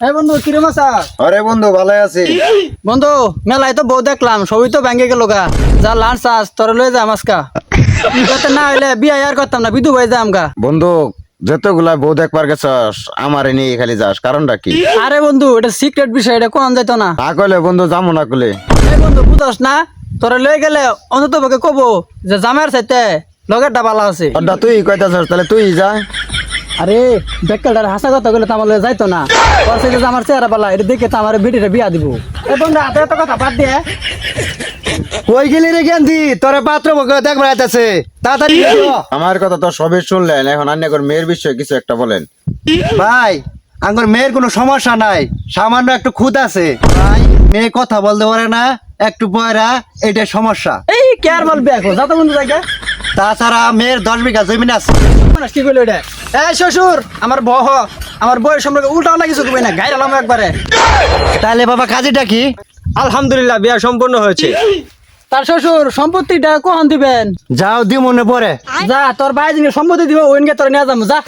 এই বন্ধু কিরম আছাস? আরে বন্ধু ভালো আছি। বন্ধু মেলায় তো বউ দেখলাম, সবই তো ভেঙে গেল গা। যা লাঞ্চ আস তোর লয়ে যাম আজকা। কথা না হইলে বিয়া আর করতাম না, বিধু হয়ে যাম গা। বন্ধু যতগুলা বউ দেখবার গেছস আমারে নিয়ে খালি যাস, কারণটা কি? আরে বন্ধু এটা সিক্রেট বিষয়, এটা কোন যাইতো না। না কইলে বন্ধু যাবো না কইলে। এই বন্ধু বুঝস না, তোরা লয়ে গেলে অন্তত পক্ষে কবো যে জামাইয়ের চাইতে লগের ডাবালা আছে। ওটা তুই কইতাছস, তাহলে তুই যা। আরে বেকালটার হাসা কথা বলে তো আমার লয়ে যাইতো না। ওর সাথে যে আমার চেহারা পালা এটা দেখে তো আমার বেটিটা বিয়া দিব। এই বন্ধু হাতে এত কথা বাদ দিয়ে কই গেলি রে জ্ঞানদি? তোরে পাত্র বকে দেখবার আইতাছে, তাড়াতাড়ি এসো। আমার কথা তো সবই শুনলেন, এখন আন্যকর মেয়ের বিষয়ে কিছু একটা বলেন। ভাই আঙ্গুর মেয়ের কোনো সমস্যা নাই, সামান্য একটু খুদ আছে ভাই। মেয়ে কথা বলতে পারে না, একটু পয়রা, এটা সমস্যা। এই কে আর বলবে এখন যাতো বন্ধু জায়গা। তাছাড়া মেয়ের 10 বিঘা জমিন আছে। কি কইলো এটা? এই শ্বশুর আমার বহ, আমার বউয়ের সম্পর্কে উল্টাও না কিছু কই না, গাইরালাম একবারে। তাহলে বাবা কাজেটা কি? আলহামদুলিল্লাহ বিয়া সম্পূর্ণ হয়েছে। তার শ্বশুর সম্পত্তিটা কখন দিবেন? যাও দি মনে পড়ে। যা তোর ভাই যিনি সম্পত্তি দিব ওইনকে তোর নিয়ে যাবো যা।